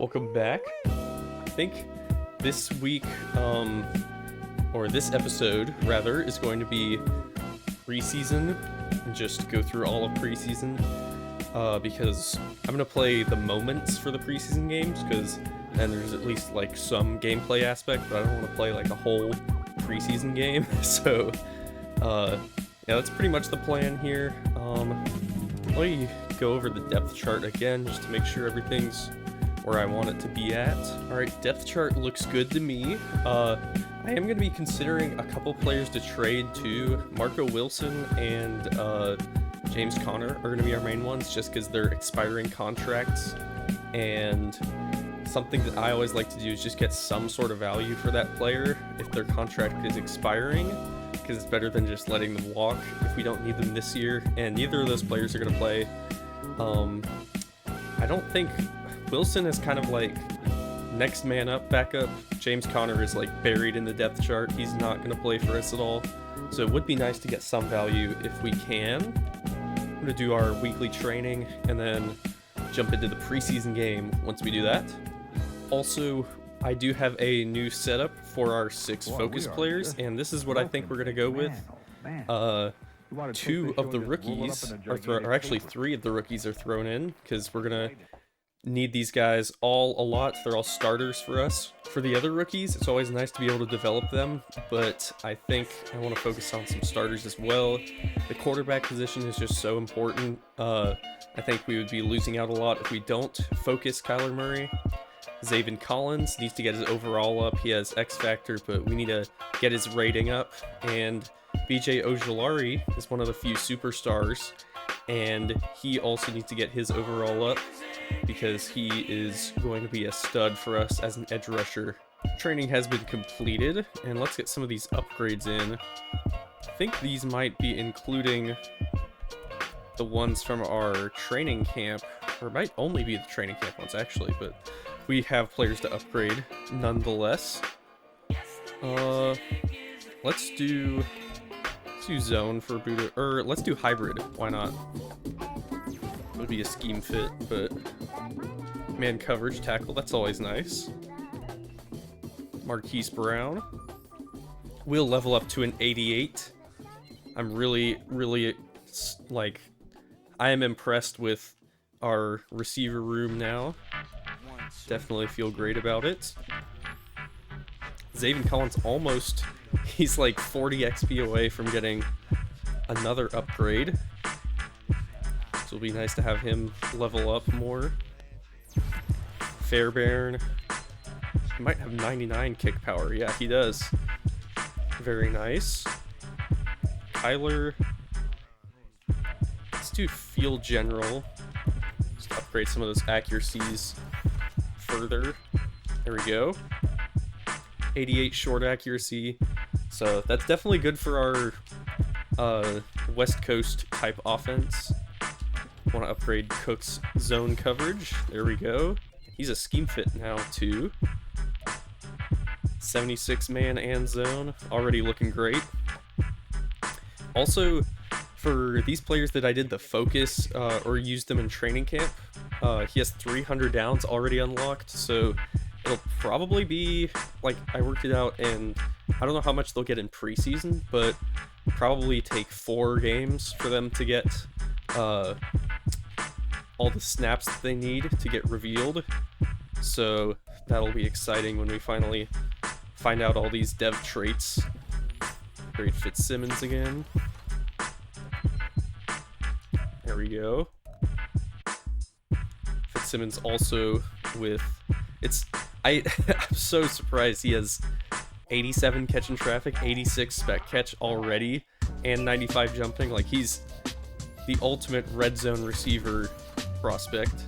Welcome back. I think this week, or this episode rather, is going to be preseason, and just go through all of preseason, because I'm gonna play the moments for the preseason games, because then there's at least like some gameplay aspect, but I don't want to play like a whole preseason game. So, yeah, that's pretty much the plan here. Let me go over the depth chart again, just to make sure everything's where I want it to be at. Alright, depth chart looks good to me. I am going to be considering a couple players to trade to. Marco Wilson and James Conner are going to be our main ones, just because they're expiring contracts, and something that I always like to do is just get some sort of value for that player if their contract is expiring, because it's better than just letting them walk if we don't need them this year, and neither of those players are going to play. I don't think Wilson is kind of like next man up, backup. James Conner is like buried in the depth chart. He's not going to play for us at all. So it would be nice to get some value if we can. I'm going to do our weekly training and then jump into the preseason game once we do that. Also, I do have a new setup for our 6 focus players, and this is what I think we're going to go with. 2 of the rookies or actually 3 of the rookies are thrown in, because we're going to need these guys all a lot. They're all starters for us. For the other rookies, it's always nice to be able to develop them, but I think I want to focus on some starters as well. The quarterback position is just so important. I think we would be losing out a lot if we don't focus Kyler Murray. Zaven Collins needs to get his overall up. He has X Factor, but we need to get his rating up. And BJ Ojulari is one of the few superstars, and he also needs to get his overall up, because he is going to be a stud for us as an edge rusher. Training has been completed, and let's get some of these upgrades in. I think these might be including the ones from our training camp, or it might only be the training camp ones actually, but we have players to upgrade nonetheless. Let's do zone for Buddha, or let's do hybrid, why not? Would be a scheme fit, but man coverage tackle, that's always nice. Marquise Brown. We'll level up to an 88. I'm really, like, I am impressed with our receiver room now. Definitely feel great about it. Zaven Collins almost, he's like 40 XP away from getting another upgrade. So it'll be nice to have him level up more. Fairbairn, he might have 99 kick power. Yeah, he does. Very nice. Kyler, let's do field general. Just upgrade some of those accuracies further. There we go. 88 short accuracy. So that's definitely good for our West Coast type offense. Want to upgrade Cook's zone coverage. There we go. He's a scheme fit now too. 76 man and zone. Already looking great. Also, for these players that I did the focus or used them in training camp, he has 300 downs already unlocked, so it'll probably be, like, I worked it out, and I don't know how much they'll get in preseason, but probably take 4 games for them to get all the snaps that they need to get revealed. So that'll be exciting when we finally find out all these dev traits. Great Fitzsimmons again. There we go. Fitzsimmons also with, I'm so surprised he has 87 catch in traffic, 86 spec catch already, and 95 jumping. Like, he's the ultimate red zone receiver prospect.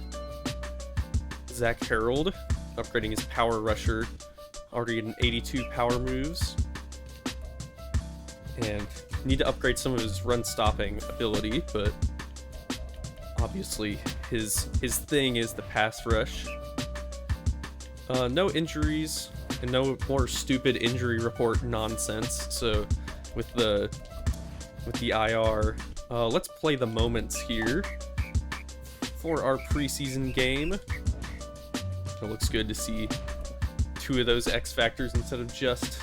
Zach Harold, upgrading his power rusher, already at an 82 power moves. And need to upgrade some of his run stopping ability, but obviously his thing is the pass rush. No injuries and no more stupid injury report nonsense. So with the IR, let's play the moments here for our preseason game. It looks good to see 2 of those X factors instead of just...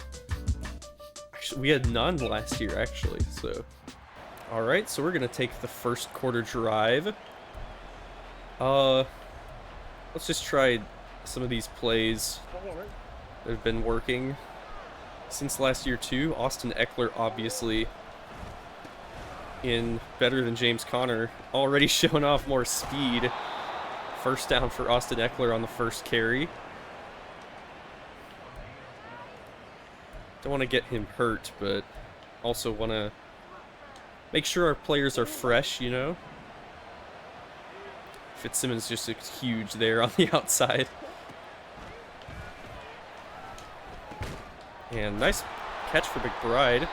Actually, we had none last year, actually, so... Alright, so we're going to take the first quarter drive. Let's just try some of these plays that have been working since last year, too. Austin Eckler, obviously, in better than James Conner, already showing off more speed. First down for Austin Eckler on the first carry. Don't want to get him hurt, but also want to make sure our players are fresh, you know? Fitzsimmons just looks huge there on the outside. And nice catch for McBride.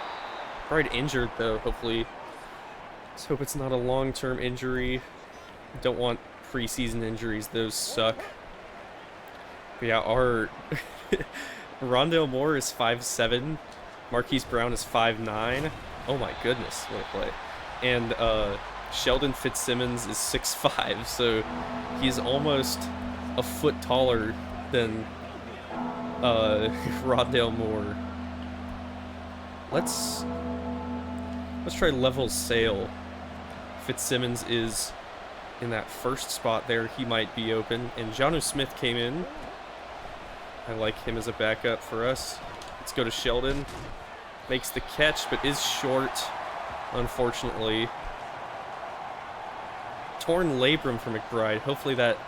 McBride injured, though, hopefully. Let's hope it's not a long-term injury. Don't want preseason injuries. Those suck. But yeah, our... Rondale Moore is 5'7". Marquise Brown is 5'9". Oh my goodness, what a play. And Sheldon Fitzsimmons is 6'5", so he's almost a foot taller than Rondale Moore. Let's try level sail. Fitzsimmons is in that first spot there. He might be open. And Jonnu Smith came in. I like him as a backup for us. Let's go to Sheldon. Makes the catch, but is short, unfortunately. Torn labrum for McBride. Hopefully that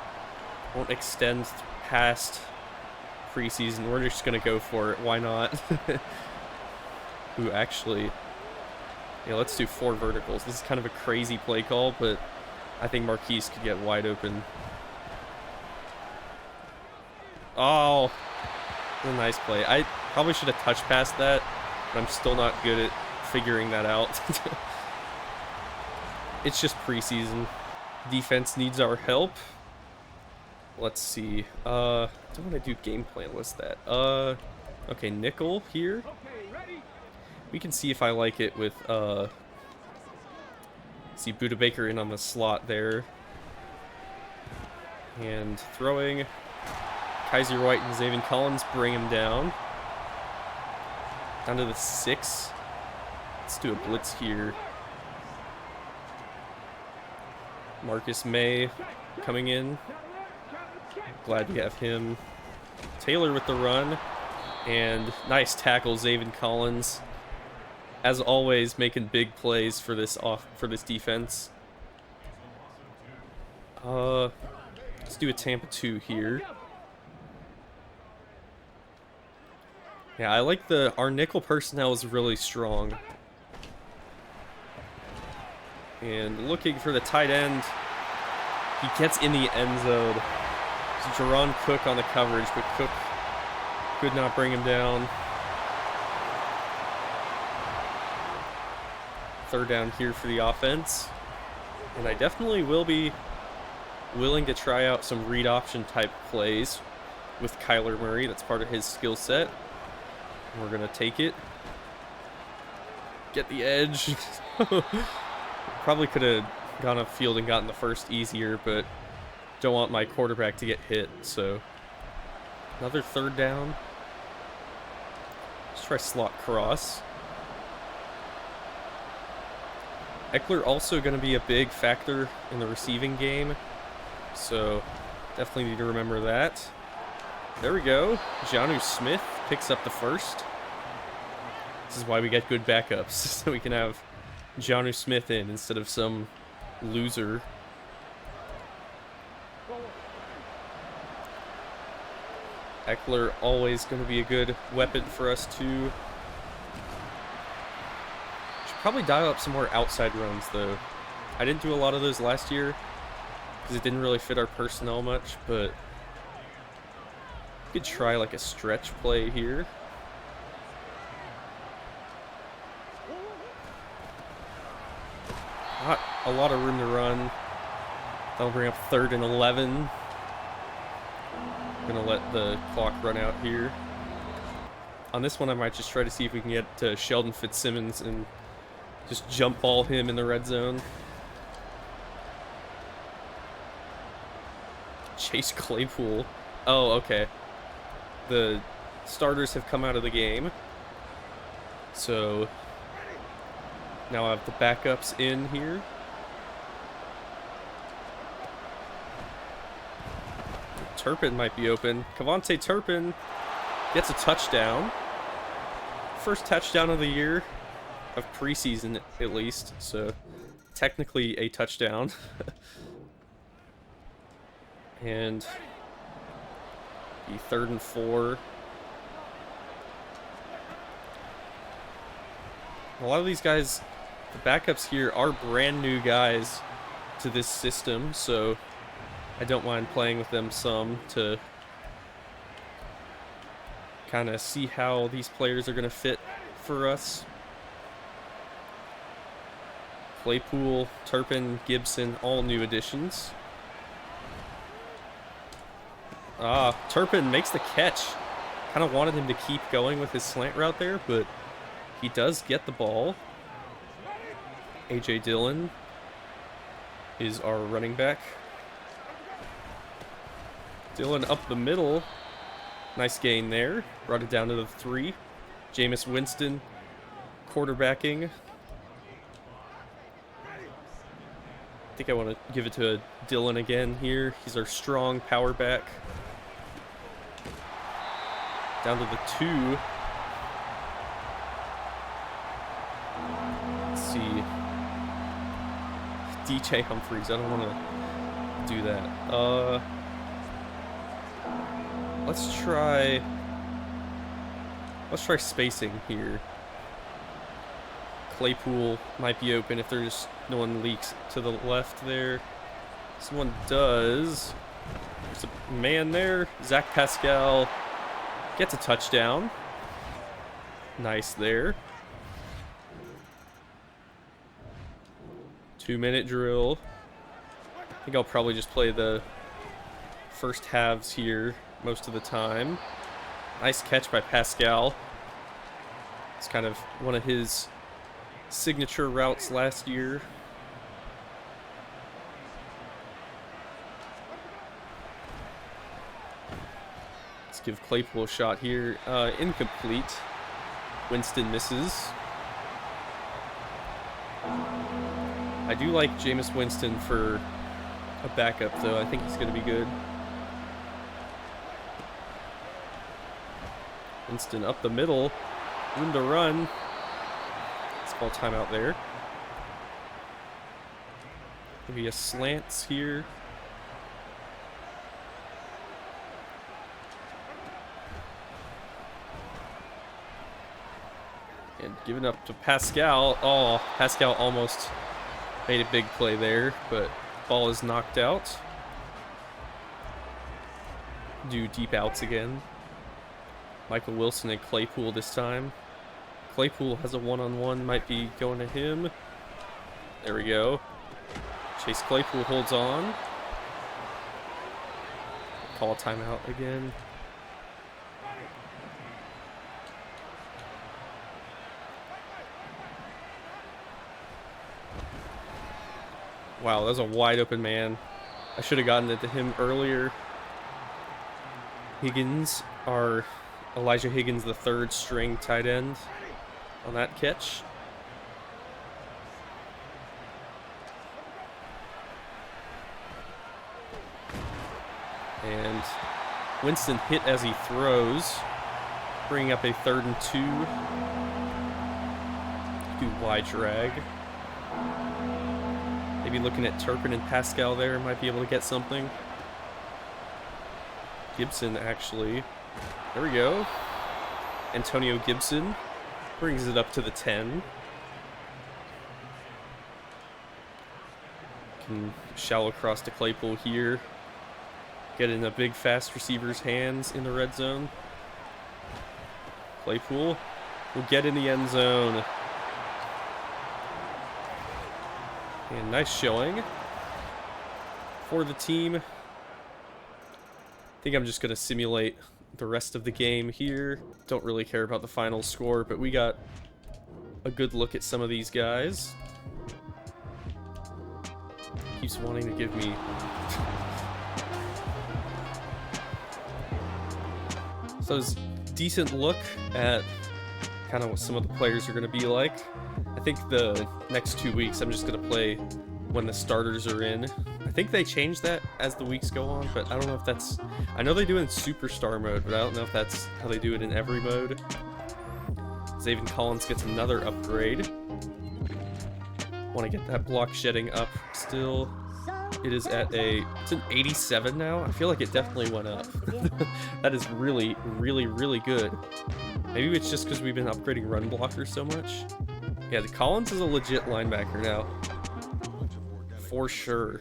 won't extend past preseason. We're just going to go for it. Why not? Ooh, actually, yeah, let's do 4 verticals. This is kind of a crazy play call, but I think Marquise could get wide open. Oh, a nice play. I probably should have touch passed that, but I'm still not good at figuring that out. It's just preseason. Defense needs our help. Let's see. Don't want to do game plan. What's that? Okay, nickel here. We can see if I like it with, see Buda Baker in on the slot there. And throwing. Kaiser White and Zaven Collins bring him down. Down to the 6. Let's do a blitz here. Marcus May coming in. Glad we have him. Taylor with the run. And nice tackle, Zaven Collins. As always, making big plays for this defense. Let's do a Tampa 2 here. Yeah, I like our nickel personnel is really strong. And looking for the tight end. He gets in the end zone. It's Jerron Cook on the coverage, but Cook could not bring him down. Third down here for the offense. And I definitely will be willing to try out some read option type plays with Kyler Murray. That's part of his skill set. We're going to take it. Get the edge. Probably could have gone upfield and gotten the first easier, but don't want my quarterback to get hit, so another third down. Let's try slot cross. Eckler also going to be a big factor in the receiving game, so definitely need to remember that. There we go. Jonnu Smith picks up the first. This is why we get good backups, so we can have Jonnu Smith in instead of some loser. Eckler always going to be a good weapon for us too. Should probably dial up some more outside runs though. I didn't do a lot of those last year because it didn't really fit our personnel much, but we could try like a stretch play here. Not a lot of room to run. That'll bring up 3rd and 11. Gonna let the clock run out here. On this one, I might just try to see if we can get to Sheldon Fitzsimmons and just jump ball him in the red zone. Chase Claypool. Oh, okay. The starters have come out of the game. So now I have the backups in here. Turpin might be open. Kavonte Turpin gets a touchdown. First touchdown of the year, of preseason at least, so technically a touchdown. And the 3rd and 4. A lot of these guys, the backups here, are brand new guys to this system, so I don't mind playing with them some to kind of see how these players are going to fit for us. Claypool, Turpin, Gibson, all new additions. Turpin makes the catch. Kind of wanted him to keep going with his slant route there, but he does get the ball. A.J. Dillon is our running back. Dillon up the middle. Nice gain there. Brought it down to the 3. Jameis Winston quarterbacking. I think I want to give it to Dillon again here. He's our strong power back. Down to the 2. Let's see. DJ Humphries. I don't want to do that. Let's try spacing here. Claypool might be open if there's no one leaks to the left there. Someone does. There's a man there. Zach Pascal gets a touchdown. Nice there. 2-minute drill. I think I'll probably just play the first halves here most of the time. Nice catch by Pascal. It's kind of one of his signature routes last year. Let's give Claypool a shot here. Incomplete. Winston misses. I do like Jameis Winston for a backup, though. I think he's going to be good. Winston up the middle. Room to run. Let's call timeout there. Maybe a slants here. And giving up to Pascal. Oh, Pascal almost made a big play there, but ball is knocked out. Do deep outs again. Michael Wilson and Claypool this time. Claypool has a one-on-one, might be going to him. There we go. Chase Claypool holds on. Call a timeout again. Wow, that was a wide open man. I should have gotten it to him earlier. Higgins, Elijah Higgins, the 3rd string tight end on that catch. And Winston hit as he throws, bringing up a 3rd and 2. Do wide drag. Maybe looking at Turpin and Pascal there, might be able to get something. Gibson, actually. There we go. Antonio Gibson brings it up to the 10. Can shallow cross to Claypool here. Get in a big, fast receiver's hands in the red zone. Claypool will get in the end zone. And nice showing for the team. I think I'm just going to simulate the rest of the game here. Don't really care about the final score, but we got a good look at some of these guys. Keeps wanting to give me So it's a decent look at kind of what some of the players are going to be like. I think the next 2 weeks I'm just going to play when the starters are in. I think they change that as the weeks go on, but I don't know if that's... I know they do it in Superstar mode, but I don't know if that's how they do it in every mode. Zaven Collins gets another upgrade. Want to get that block shedding up still. It is at it's an 87 now. I feel like it definitely went up. That is really, really, really good. Maybe it's just because we've been upgrading run blockers so much. Yeah, the Collins is a legit linebacker now. For sure.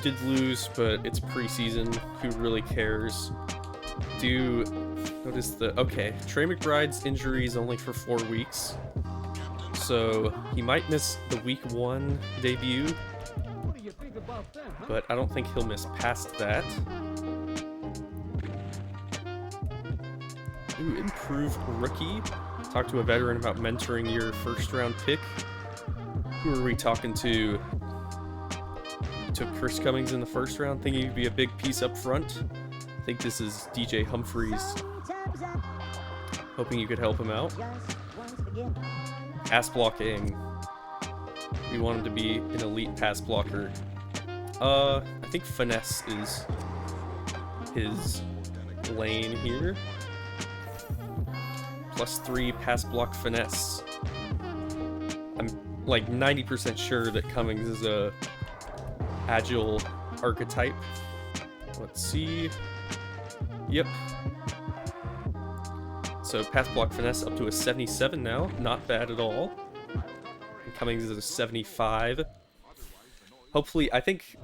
Did lose, but it's preseason. Who really cares? Notice okay, Trey McBride's injury is only for 4 weeks. So he might miss the week 1 debut. But I don't think he'll miss past that. Ooh, improved rookie. Talk to a veteran about mentoring your first-round pick. Who are we talking to? Took Chris Cummings in the first round, thinking he'd be a big piece up front. I think this is DJ Humphreys. Hoping you could help him out. Pass blocking. We want him to be an elite pass blocker. I think finesse is his lane here. +3 pass block finesse. I'm like 90% sure that Cummings is a agile archetype. Let's see. Yep. So pass block finesse up to a 77 now. Not bad at all. And Cummings is a 75. Hopefully, I think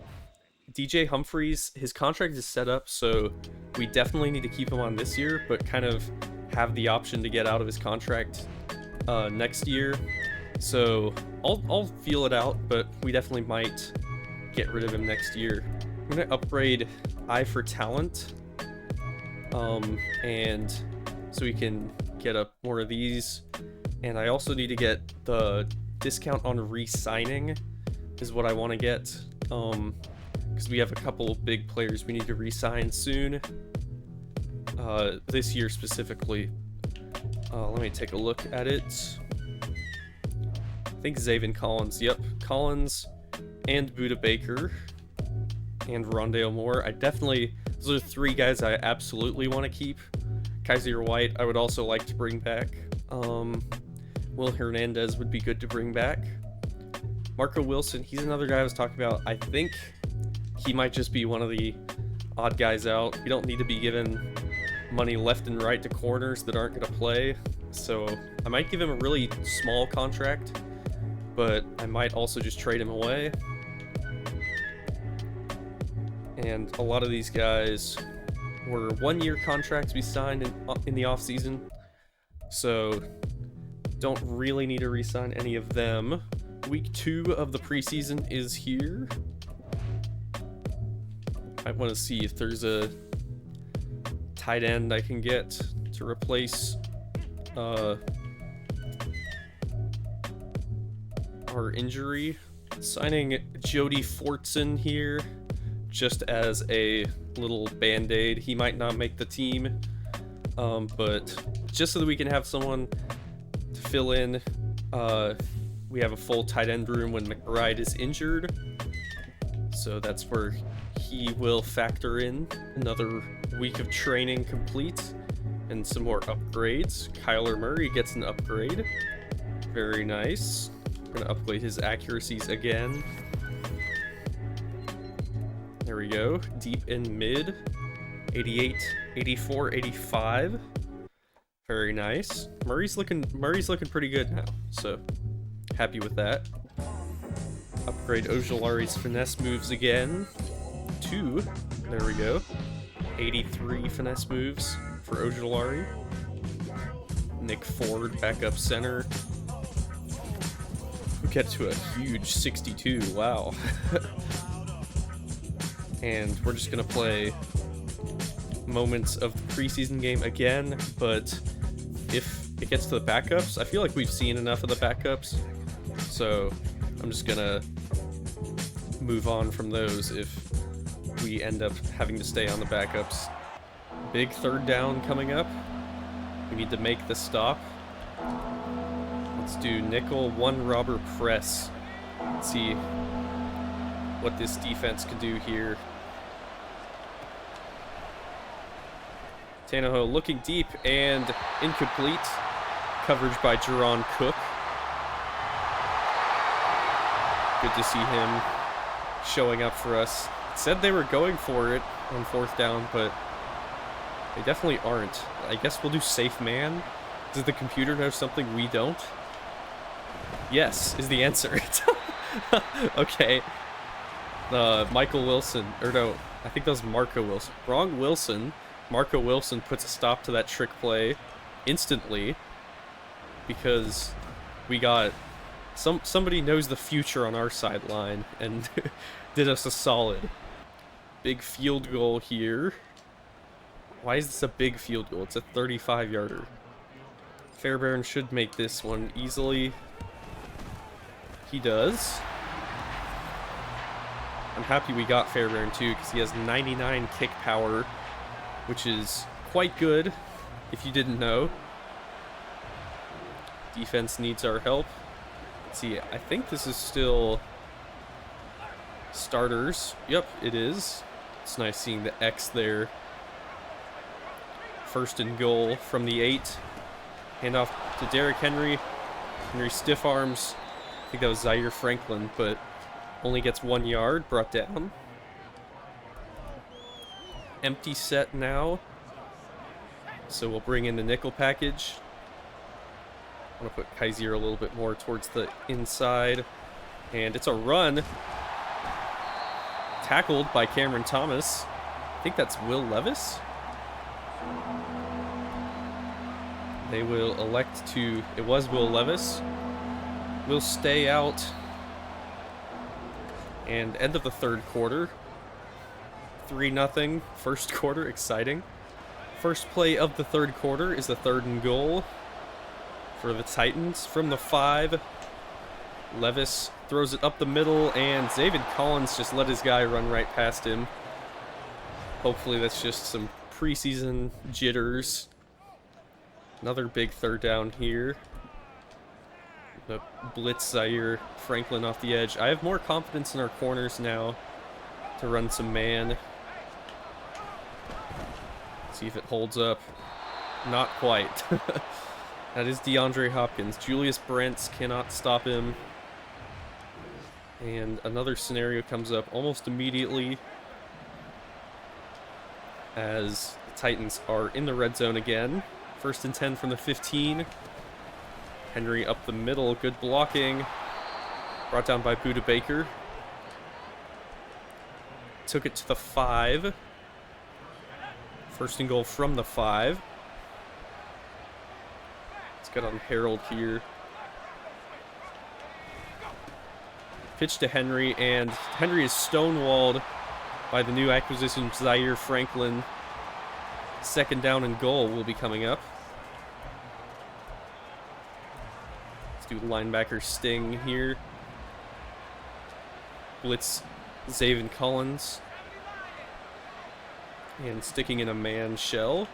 DJ Humphreys, his contract is set up, so we definitely need to keep him on this year, but kind of have the option to get out of his contract next year. So I'll feel it out, but we definitely might get rid of him next year. I'm gonna upgrade Eye for Talent, and so we can get up more of these. And I also need to get the discount on re-signing is what I want to get, because we have a couple big players we need to re-sign soon, this year specifically. Let me take a look at it. I think Zaven Collins, yep, Collins and Buda Baker and Rondale Moore. Those are 3 guys I absolutely want to keep. Kaiser White I would also like to bring back. Will Hernandez would be good to bring back. Marco Wilson, he's another guy I was talking about. I think he might just be one of the odd guys out. We don't need to be giving money left and right to corners that aren't going to play. So I might give him a really small contract, but I might also just trade him away. And a lot of these guys were 1-year contracts we signed in the offseason, so don't really need to re-sign any of them. Week 2 of the preseason is here. I want to see if there's a tight end I can get to replace our injury. Signing Jody Fortson here just as a little band-aid. He might not make the team, but just so that we can have someone to fill in. We have a full tight end room when McBride is injured, so that's where he will factor in. Another week of training complete and some more upgrades. Kyler Murray gets an upgrade. Very nice. We're gonna upgrade his accuracies again. There we go. Deep and mid. 88, 84, 85. Very nice. Murray's looking pretty good now, so happy with that. Upgrade Ojulari's finesse moves again. 2. There we go. 83 finesse moves for Ojulari. Nick Ford, backup center. We get to a huge 62. Wow. And we're just gonna play moments of the preseason game again, but if it gets to the backups, I feel like we've seen enough of the backups, so I'm just gonna move on from those if we end up having to stay on the backups. Big third down coming up. We need to make the stop. Let's do nickel, one robber press. Let's see what this defense can do here. Tannehill looking deep and incomplete. Coverage by Jaron Cook. Good to see him showing up for us. Said they were going for it on 4th down, but they definitely aren't. I guess we'll do safe man. Does the computer know something we don't? Yes, is the answer. Okay. Michael Wilson, or no, I think that was Marco Wilson. Wrong Wilson. Marco Wilson puts a stop to that trick play instantly because we got somebody knows the future on our sideline and did us a solid. Big field goal here. Why is this a big field goal? It's a 35-yarder. Fairbairn should make this one easily. He does. I'm happy we got Fairbairn too because he has 99 kick power, which is quite good if you didn't know. Defense needs our help. Let's see, I think this is still starters. Yep, it is. It's nice seeing the X there. 1st and goal from the 8. Hand off to Derrick Henry. Henry stiff arms. I think that was Zaire Franklin, but only gets 1 yard, brought down. Empty set now. So we'll bring in the nickel package. I'm going to put Kaiser a little bit more towards the inside. And it's a run. Tackled by Cameron Thomas. I think that's Will Levis. They will elect to... It was Will Levis. Will stay out. And end of the 3rd quarter. 3-0. 1st quarter. Exciting. First play of the 3rd quarter is the 3rd and goal for the Titans from the 5. Levis throws it up the middle, and Zaven Collins just let his guy run right past him. Hopefully that's just some preseason jitters. Another big 3rd down here. The blitz Zaire Franklin off the edge. I have more confidence in our corners now to run some man. See if it holds up. Not quite. That is DeAndre Hopkins. Julius Brents cannot stop him. And another scenario comes up almost immediately as the Titans are in the red zone again. 1st and 10 from the 15. Henry up the middle. Good blocking. Brought down by Budda Baker. Took it to the 5. 1st and goal from the 5. Let's get on Harold here. Pitch to Henry, and Henry is stonewalled by the new acquisition, Zaire Franklin. 2nd down and goal will be coming up. Let's do linebacker sting here. Blitz Zaven Collins. And sticking in a man shell.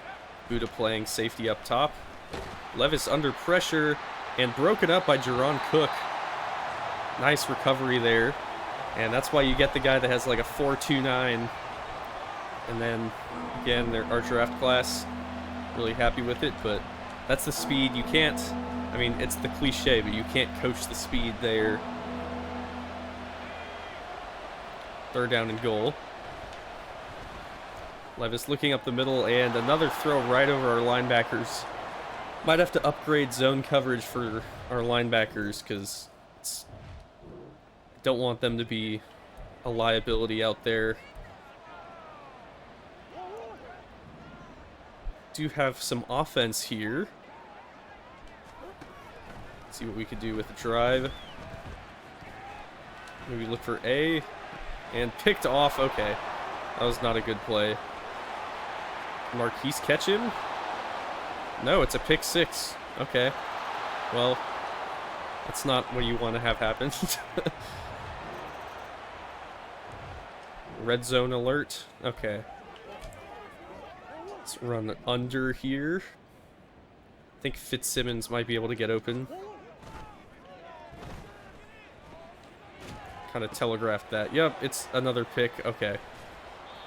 Budda playing safety up top. Levis under pressure and broken up by Jaron Cook. Nice recovery there. And that's why you get the guy that has like a 4.29. And then, again, our draft class, really happy with it. But that's the speed. You can't, I mean, it's the cliche, but you can't coach the speed there. 3rd down and goal. Levis looking up the middle, and another throw right over our linebackers. Might have to upgrade zone coverage for our linebackers, because don't want them to be a liability out there. Do have some offense here. Let's see what we could do with the drive. Maybe look for A. And picked off. Okay. That was not a good play. Marquise catch him? No, it's a pick 6. Okay. Well, that's not what you want to have happen. Red zone alert. Okay. Let's run under here. I think Fitzsimmons might be able to get open. Kind of telegraphed that. Yep, it's another pick. Okay.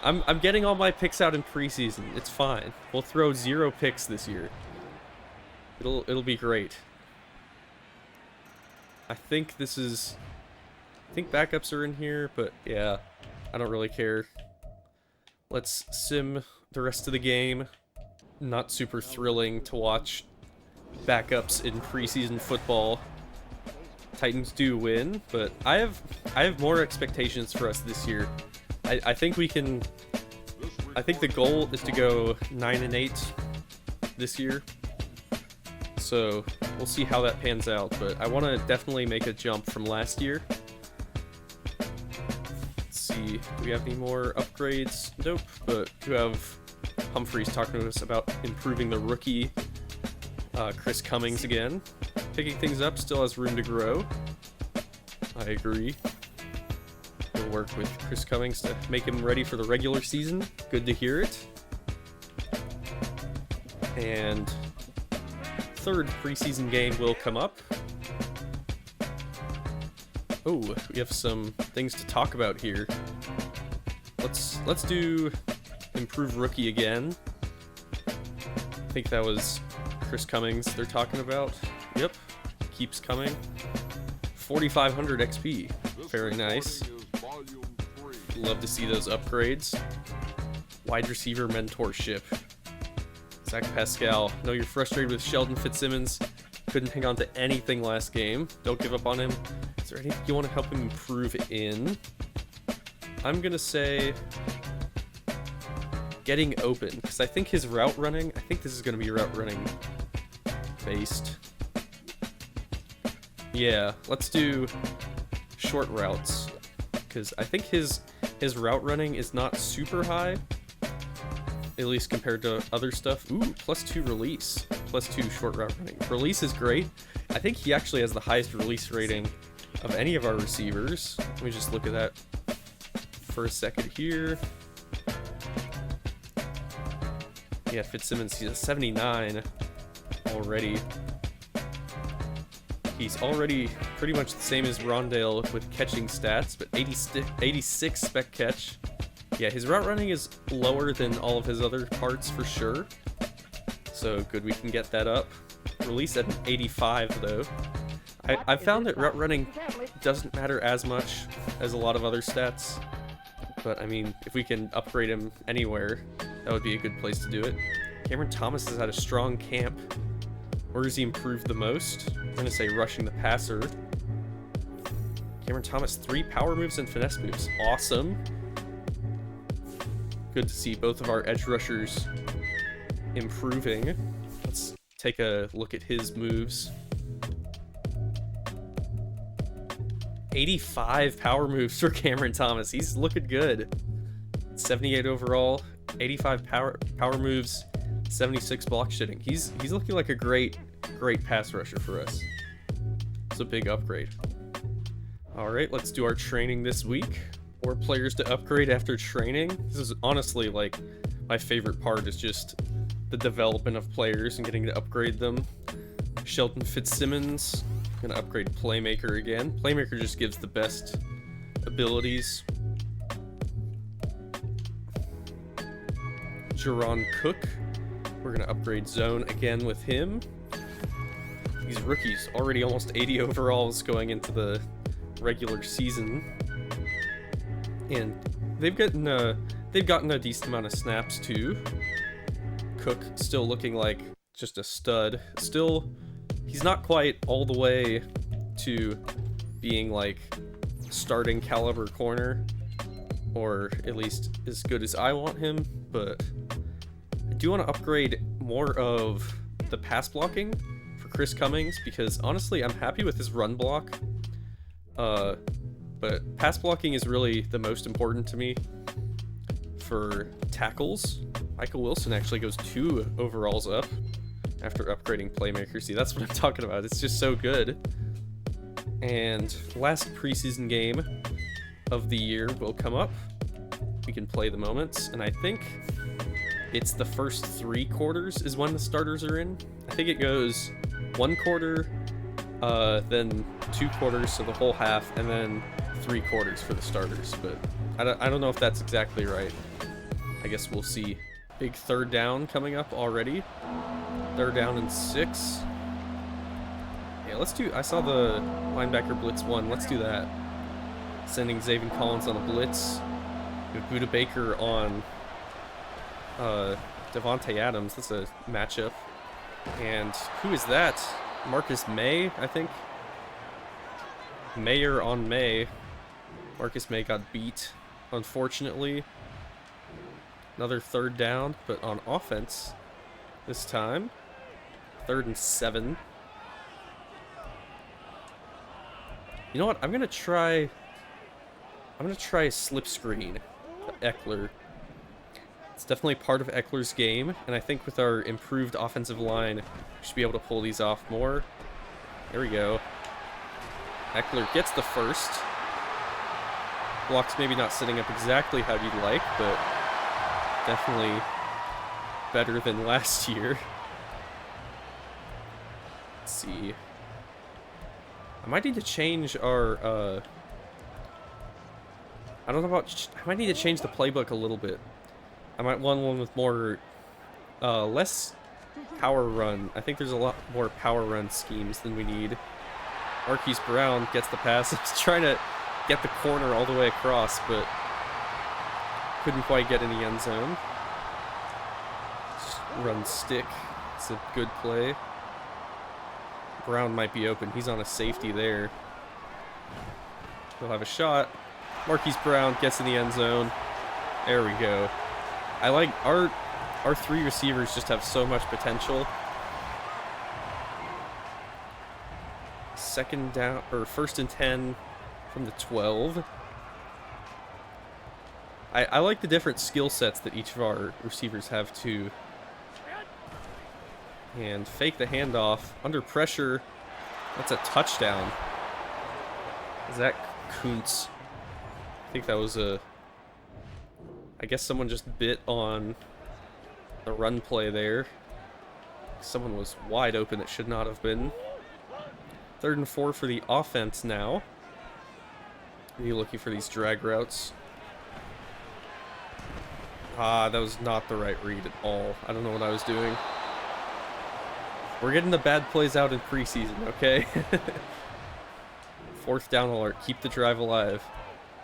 I'm getting all my picks out in preseason. It's fine. We'll throw 0 picks this year. It'll be great. I think this is... I think backups are in here, but yeah, I don't really care. Let's sim the rest of the game. Not super thrilling to watch backups in preseason football. Titans do win, but I have more expectations for us this year. I think we can... I think the goal is to go 9-8 this year. So we'll see how that pans out, but I want to definitely make a jump from last year. Let's see, do we have any more upgrades? Nope, but we have Humphreys talking to us about improving the rookie. Chris Cummings again. Picking things up, still has room to grow. I agree. We'll work with Chris Cummings to make him ready for the regular season. Good to hear it. And third preseason game will come up. Oh, we have some things to talk about here. Let's do improve rookie again. I think that was Chris Cummings they're talking about. Yep, keeps coming. 4,500 XP. Very nice. Love to see those upgrades. Wide receiver mentorship. Zach Pascal. Know you're frustrated with Sheldon Fitzsimmons. Couldn't hang on to anything last game. Don't give up on him. Is there anything you want to help him improve in? I'm going to say getting open, because I think his route running, I think this is going to be route running based. Yeah, let's do short routes, because I think his route running is not super high, at least compared to other stuff. Ooh, +2 release, +2 short route running. Release is great. I think he actually has the highest release rating of any of our receivers. Let me just look at that for a second here. Yeah, Fitzsimmons, he's a 79 already. He's already pretty much the same as Rondale with catching stats, but 86 spec catch. Yeah, his route running is lower than all of his other parts for sure. So good, we can get that up. Release at an 85 though. I found that route running doesn't matter as much as a lot of other stats. But I mean, if we can upgrade him anywhere, that would be a good place to do it. Cameron Thomas has had a strong camp. Where does he improve the most? I'm going to say rushing the passer. Cameron Thomas, 3 power moves and finesse moves. Awesome. Good to see both of our edge rushers improving. Let's take a look at his moves. 85 power moves for Cameron Thomas. He's looking good. 78 overall, 85 power moves, 76 block shitting. He's looking like a great pass rusher for us. It's a big upgrade. All right, let's do our training this week. 4 players to upgrade after training. This is honestly like my favorite part, is just the development of players and getting to upgrade them. Sheldon Fitzsimmons, gonna upgrade Playmaker again. Playmaker just gives the best abilities. Jaron Cook, we're gonna upgrade Zone again with him. These rookies already almost 80 overalls going into the regular season, and they've gotten a decent amount of snaps too. Cook still looking like just a stud. Still, he's not quite all the way to being like starting caliber corner, or at least as good as I want him, but I do want to upgrade more of the pass blocking for Chris Cummings, because honestly I'm happy with his run block, but pass blocking is really the most important to me. For tackles, Michael Wilson actually goes 2 overalls up after upgrading Playmaker. See, that's what I'm talking about. It's just so good. And last preseason game of the year will come up. We can play the moments, and I think it's the first 3 quarters is when the starters are in. I think it goes 1 quarter, then 2 quarters, so the whole half, and then 3 quarters for the starters. But I don't know if that's exactly right. I guess we'll see. Big 3rd down coming up already. 3rd down and 6. Yeah, let's do... I saw the linebacker blitz 1. Let's do that. Sending Zaven Collins on a blitz. With Buda Baker on Devontae Adams. That's a matchup. And who is that? Marcus May, I think. Mayer on May. Marcus May got beat, unfortunately. Another 3rd down, but on offense this time. 3rd and 7. You know what? I'm gonna try a slip screen. Eckler. It's definitely part of Eckler's game, and I think with our improved offensive line, we should be able to pull these off more. There we go. Eckler gets the first. Block's maybe not setting up exactly how you'd like, but definitely better than last year. Let's see. I might need to change our, I don't know about... I might need to change the playbook a little bit. I might want one with more... less power run. I think there's a lot more power run schemes than we need. Marquise Brown gets the pass. He's trying to get the corner all the way across, but couldn't quite get in the end zone. Just run stick. It's a good play. Brown might be open. He's on a safety there. He'll have a shot. Marquise Brown gets in the end zone. There we go. I like our 3 receivers just have so much potential. 2nd down, or 1st and 10 from the 12. I like the different skill sets that each of our receivers have too. And fake the handoff. Under pressure. That's a touchdown. Zach Kuntz. I think that was a... I guess someone just bit on the run play there. Someone was wide open that should not have been. 3rd and 4 for the offense now. Are you looking for these drag routes? Ah, that was not the right read at all. I don't know what I was doing. We're getting the bad plays out in preseason, okay? 4th down alert. Keep the drive alive.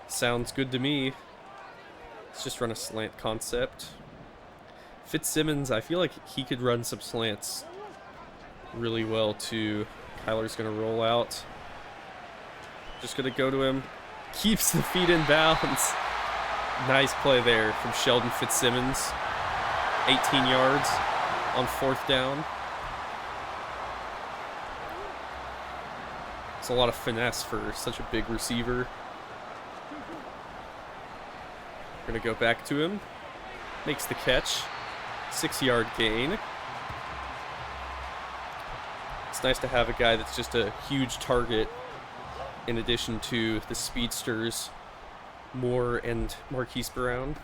Sounds good to me. Let's just run a slant concept. Fitzsimmons, I feel like he could run some slants really well too. Kyler's going to roll out. Just going to go to him. Keeps the feet in bounds. Nice play there from Sheldon Fitzsimmons. 18 yards on 4th down. It's a lot of finesse for such a big receiver. We're going to go back to him. Makes the catch. 6-yard gain. It's nice to have a guy that's just a huge target in addition to the speedsters, Moore and Marquise Brown.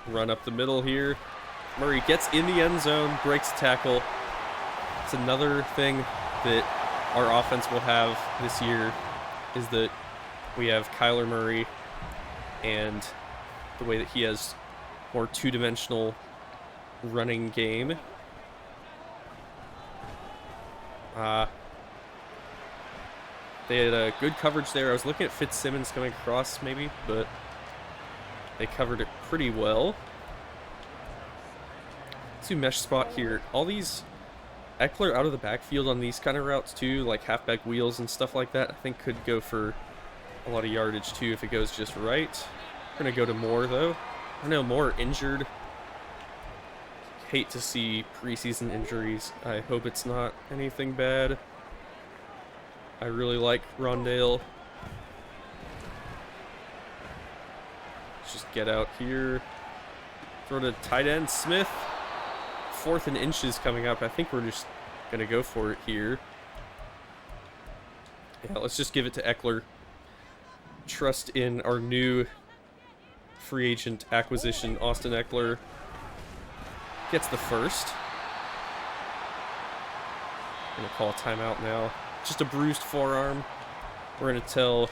Run up the middle here. Murray gets in the end zone, breaks a tackle. It's another thing that our offense will have this year is that we have Kyler Murray and the way that he has more two-dimensional running game. They had a good coverage there. I was looking at Fitzsimmons coming across maybe, but they covered it pretty well. Let's do mesh spot here. All these Eckler out of the backfield on these kind of routes too, like halfback wheels and stuff like that, I think could go for a lot of yardage too if it goes just right. We're going to go to Moore though. I know Moore injured. Hate to see preseason injuries. I hope it's not anything bad. I really like Rondale. Let's just get out here. Throw to tight end Smith. 4th and inches coming up. I think we're just going to go for it here. Yeah, let's just give it to Eckler. Trust in our new free agent acquisition, Austin Eckler, gets the first. I'm gonna call a timeout now. Just a bruised forearm. We're gonna tell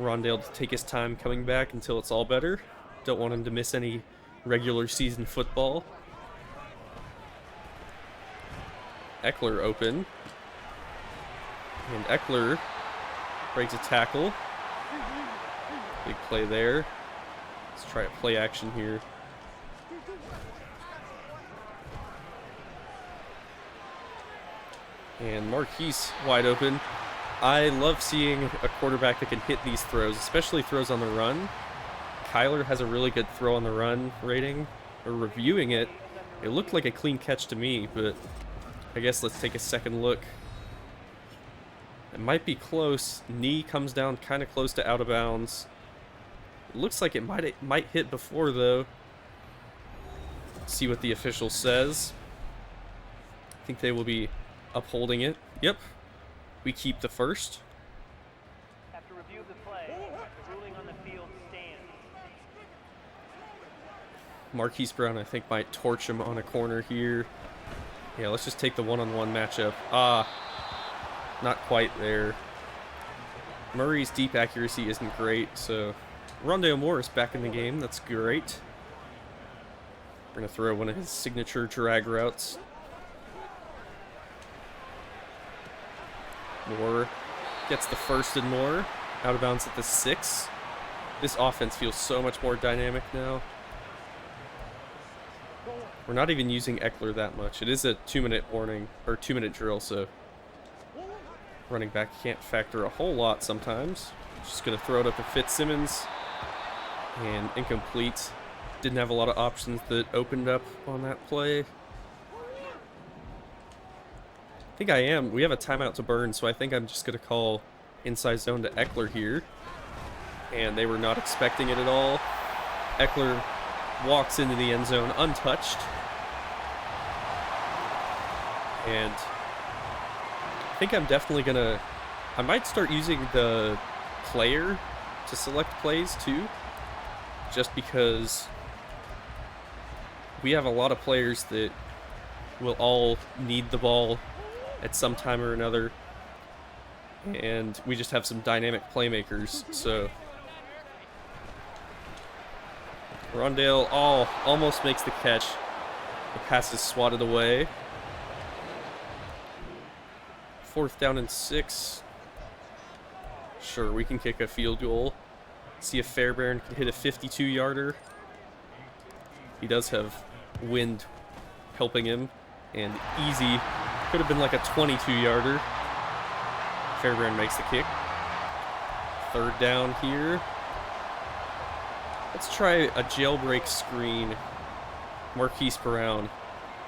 Rondale to take his time coming back until it's all better. Don't want him to miss any regular season football. Eckler open. And Eckler breaks a tackle. Big play there. Let's try a play action here. And Marquise wide open. I love seeing a quarterback that can hit these throws, especially throws on the run. Kyler has a really good throw on the run rating, or reviewing it. It looked like a clean catch to me, but I guess let's take a second look. It might be close. Knee comes down kind of close to out of bounds. It looks like it might hit before, though. Let's see what the official says. I think they will be upholding it. Yep. We keep the first. After review of the play, the ruling on the field stands. Marquise Brown, I think, might torch him on a corner here. Yeah, let's just take the one-on-one matchup. Not quite there. Murray's deep accuracy isn't great, so Rondale Moore is back in the game. That's great. We're going to throw one of his signature drag routes. Moore gets the first and more. Out of bounds at the 6. This offense feels so much more dynamic now. We're not even using Eckler that much. It is a 2-minute warning, or 2-minute drill, so running back can't factor a whole lot sometimes. Just going to throw it up to Fitzsimmons. And incomplete. Didn't have a lot of options that opened up on that play. I think I am. We have a timeout to burn, so I think I'm just going to call inside zone to Eckler here. And they were not expecting it at all. Eckler walks into the end zone untouched. And I think I'm definitely going to... I might start using the player to select plays too. Just because we have a lot of players that will all need the ball at some time or another, and we just have some dynamic playmakers. So Rondale almost makes the catch. The pass is swatted away. 4th down and 6. Sure, we can kick a field goal. See if Fairbairn can hit a 52-yarder. He does have wind helping him, and easy. Could have been like a 22-yarder. Fairbairn makes the kick. 3rd down here. Let's try a jailbreak screen. Marquise Brown,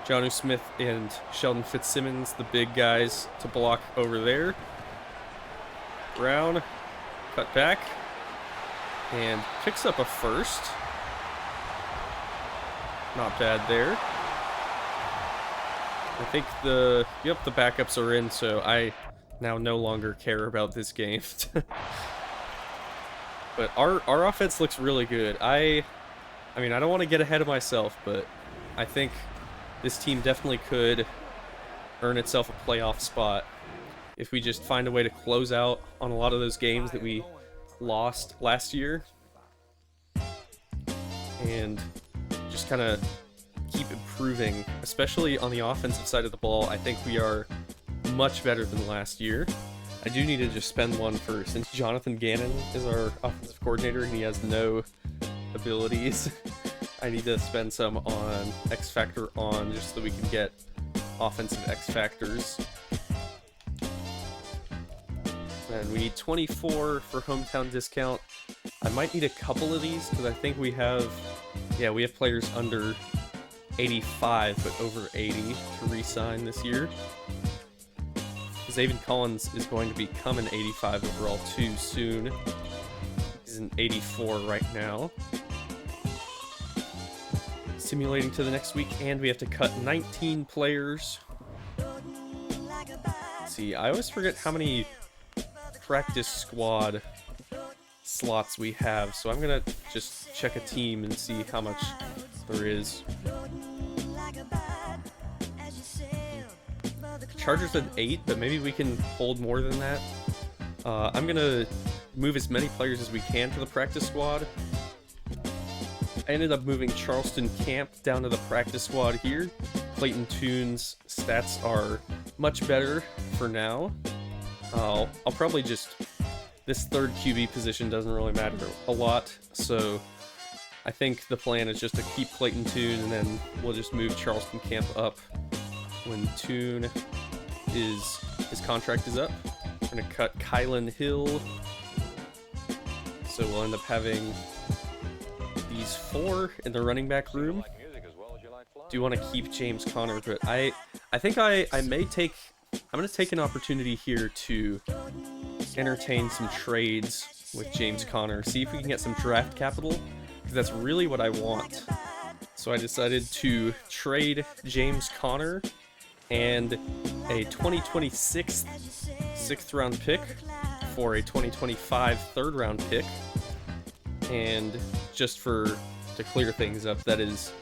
Jonnu Smith, and Sheldon Fitzsimmons, the big guys, to block over there. Brown, cut back, and picks up a first. Not bad there. I think the backups are in, so I now no longer care about this game. But our offense looks really good. I mean, I don't want to get ahead of myself, but I think this team definitely could earn itself a playoff spot if we just find a way to close out on a lot of those games that we lost last year. And just kind of keep improving, especially on the offensive side of the ball. I think we are much better than last year. I do need to just spend one since Jonathan Gannon is our offensive coordinator and he has no abilities. I need to spend some on X Factor on just so we can get offensive X Factors. And we need 24 for hometown discount. I might need a couple of these because I think we have players under 85 but over 80 to re-sign this year. Zaven Collins is going to become an 85 overall too soon. He's an 84 right now. Simulating to the next week, and we have to cut 19 players. Let's see, I always forget how many practice squad slots we have. So I'm gonna just check a team and see how much there is. Chargers at 8, but maybe we can hold more than that. I'm gonna move as many players as we can to the practice squad. I ended up moving Charleston Camp down to the practice squad here. Clayton Toon's stats are much better for now. I'll probably just... This third QB position doesn't really matter a lot, so I think the plan is just to keep Clayton Toon, and then we'll just move Charleston Camp up when Toon his contract is up. We're gonna cut Kylan Hill, so we'll end up having these 4 in the running back room. Do want to keep James Conner, but I think I may take... I'm gonna take an opportunity here to entertain some trades with James Conner, see if we can get some draft capital, because that's really what I want. So I decided to trade James Conner and a 2026 6th round pick for a 2025 3rd round pick. And just to clear things up, that is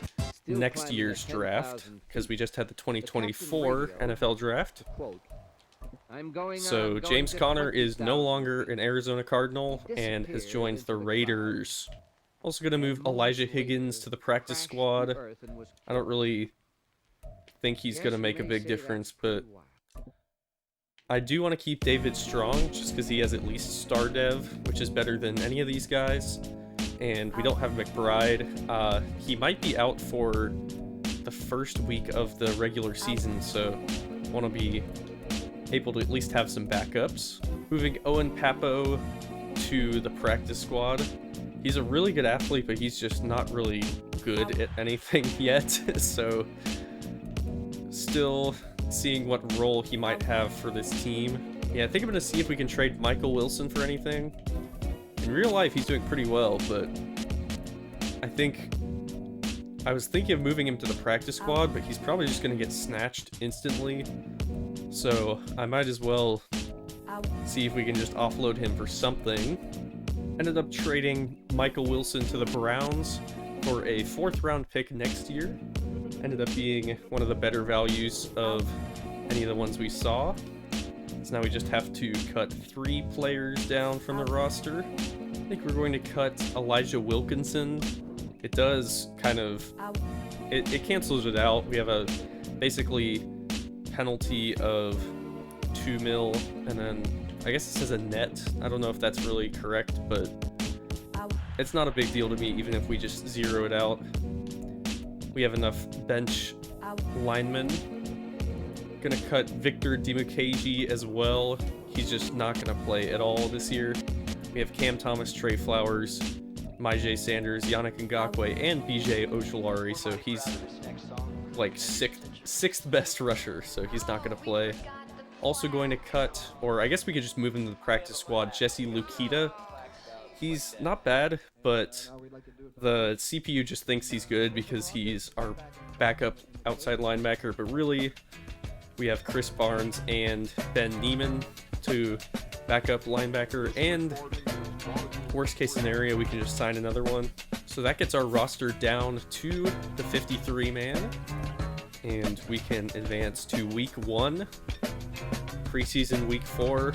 next year's draft, because we just had the 2024 NFL draft. So James Conner is no longer an Arizona Cardinal and has joined the Raiders. Also going to move Elijah Higgins to the practice squad. I don't really think he's going to make a big difference, but I do want to keep David Strong just because he has at least star dev, which is better than any of these guys. And we don't have McBride. He might be out for the first week of the regular season, so want to be able to at least have some backups. Moving Owen Papo to the practice squad. He's a really good athlete, but he's just not really good at anything yet, so still seeing what role he might have for this team. Yeah, I think I'm going to see if we can trade Michael Wilson for anything. In real life, he's doing pretty well, but I was thinking of moving him to the practice squad, but he's probably just going to get snatched instantly. So I might as well see if we can just offload him for something. Ended up trading Michael Wilson to the Browns for a 4th round pick next year. Ended up being one of the better values of any of the ones we saw. So now we just have to cut 3 players down from the roster. I think we're going to cut Elijah Wilkinson. It does kind of... It cancels it out. We have a basically penalty of 2 mil, and then I guess it says a net. I don't know if that's really correct, but it's not a big deal to me even if we just zero it out. We have enough bench linemen. Gonna cut Victor Dimukeji as well. He's just not gonna play at all this year. We have Cam Thomas, Trey Flowers, Myjai Sanders, Yannick Ngakoue, and BJ Ojulari, so he's like sixth best rusher, so he's not gonna play. Also going to cut, or I guess we could just move into the practice squad, Jesse Lukita. He's not bad, but the CPU just thinks he's good because he's our backup outside linebacker, but really we have Chris Barnes and Ben Neiman to backup linebacker, and worst case scenario, we can just sign another one. So that gets our roster down to the 53-man, and we can advance to week 1. Preseason week 4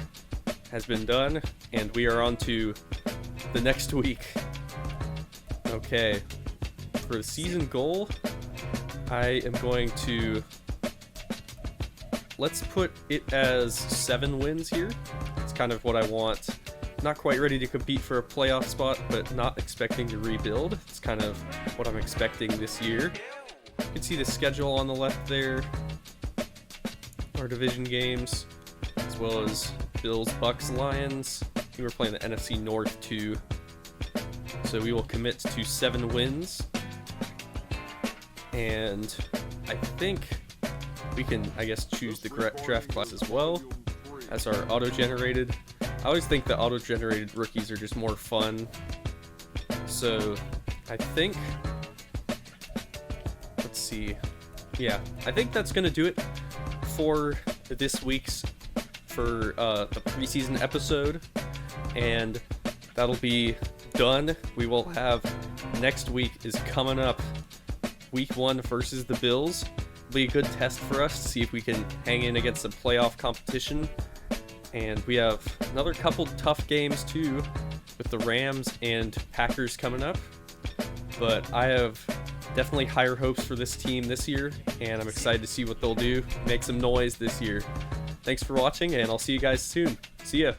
has been done, and we are on to the next week. Okay, for the season goal, I am going to... Let's put it as 7 wins here. It's kind of what I want. Not quite ready to compete for a playoff spot, but not expecting to rebuild. It's kind of what I'm expecting this year. You can see the schedule on the left there. Our division games, as well as Bills, Bucks, Lions. I think we're playing the NFC North too. So we will commit to 7 wins. And I think we can, I guess, choose the draft class as well as our auto-generated. I always think the auto-generated rookies are just more fun. So I think, let's see. Yeah, I think that's going to do it for this week's, for the preseason episode. And that'll be done. We will have next week is coming up. Week 1 versus the Bills. It'll be a good test for us to see if we can hang in against some playoff competition. And we have another couple tough games too, with the Rams and Packers coming up. But I have definitely higher hopes for this team this year, and I'm excited to see what they'll do, make some noise this year. Thanks for watching, and I'll see you guys soon. See ya.